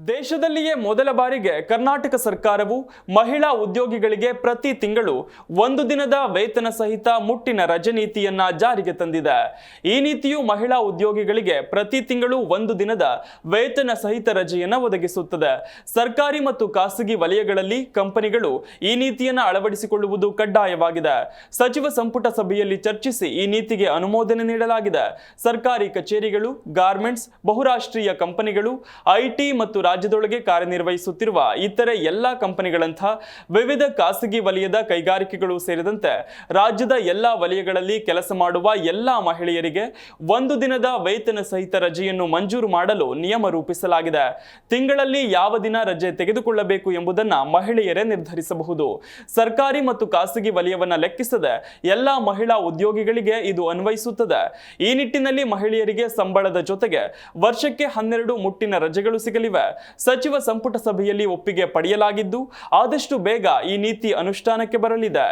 ದೇಶದಲ್ಲಿಯೇ ಮೊದಲ ಬಾರಿಗೆ ಕರ್ನಾಟಕ ಸರ್ಕಾರವು ಮಹಿಳಾ ಉದ್ಯೋಗಿಗಳಿಗೆ ಪ್ರತಿ ತಿಂಗಳು 1 ದಿನದ ವೇತನ ಸಹಿತ ಮುಟ್ಟಿನ ರಜೆ ನೀತಿಯನ್ನ ಜಾರಿಗೆ ತಂದಿದೆ. ಈ ನೀತಿಯು ಮಹಿಳಾ ಉದ್ಯೋಗಿಗಳಿಗೆ ಪ್ರತಿ ತಿಂಗಳು 1 ದಿನದ ವೇತನ ಸಹಿತ ರಜೆಯನ್ನು ಒದಗಿಸುತ್ತದೆ. ಸರ್ಕಾರಿ ಮತ್ತು ಖಾಸಗಿ ವಲಯಗಳಲ್ಲಿ ಕಂಪನಿಗಳು ಈ ನೀತಿಯನ್ನು ಅಳವಡಿಸಿಕೊಳ್ಳುವುದು ಕಡ್ಡಾಯವಾಗಿದೆ. ಸಚಿವ ಸಂಪುಟ ಸಭೆಯಲ್ಲಿ ಚರ್ಚಿಸಿ ಈ ನೀತಿಗೆ ಅನುಮೋದನೆ ನೀಡಲಾಗಿದೆ. ಸರ್ಕಾರಿ ಕಚೇರಿಗಳು, ಗಾರ್ಮೆಂಟ್ಸ್, ಬಹುರಾಷ್ಟ್ರೀಯ ಕಂಪನಿಗಳು, ಐಟಿ ಮತ್ತು ರಾಜ್ಯದೊಳಗೆ ಕಾರ್ಯನಿರ್ವಹಿಸುತ್ತಿರುವ ಇತರೆ ಎಲ್ಲಾ ಕಂಪನಿಗಳಂತಹ ವಿವಿಧ ಖಾಸಗಿ ವಲಯದ ಕೈಗಾರಿಕೆಗಳು ಸೇರಿದಂತೆ ರಾಜ್ಯದ ಎಲ್ಲಾ ವಲಯಗಳಲ್ಲಿ ಕೆಲಸ ಮಾಡುವ ಎಲ್ಲಾ ಮಹಿಳೆಯರಿಗೆ 1 ದಿನದ ವೇತನ ಸಹಿತ ರಜೆಯನ್ನು ಮಂಜೂರು ಮಾಡಲು ನಿಯಮ ರೂಪಿಸಲಾಗಿದೆ. ತಿಂಗಳಲ್ಲಿ ಯಾವ ದಿನ ರಜೆ ತೆಗೆದುಕೊಳ್ಳಬೇಕು ಎಂಬುದನ್ನು ಮಹಿಳೆಯರೇ ನಿರ್ಧರಿಸಬಹುದು. ಸರ್ಕಾರಿ ಮತ್ತು ಖಾಸಗಿ ವಲಯವನ್ನು ಲೆಕ್ಕಿಸದೆ ಎಲ್ಲಾ ಮಹಿಳಾ ಉದ್ಯೋಗಿಗಳಿಗೆ ಇದು ಅನ್ವಯಿಸುತ್ತದೆ. ಈ ನಿಟ್ಟಿನಲ್ಲಿ ಮಹಿಳೆಯರಿಗೆ ಸಂಬಳದ ಜೊತೆಗೆ ವರ್ಷಕ್ಕೆ 12 ಮುಟ್ಟಿನ ರಜೆಗಳು ಸಿಗಲಿವೆ. ಸಚಿವ ಸಂಪುಟ ಸಭೆಯಲ್ಲಿ ಒಪ್ಪಿಗೆ ಪಡೆಯಲಾಗಿದ್ದು ಆದಷ್ಟು ಬೇಗ ಈ ನೀತಿ ಅನುಷ್ಠಾನಕ್ಕೆ ಬರಲಿದೆ.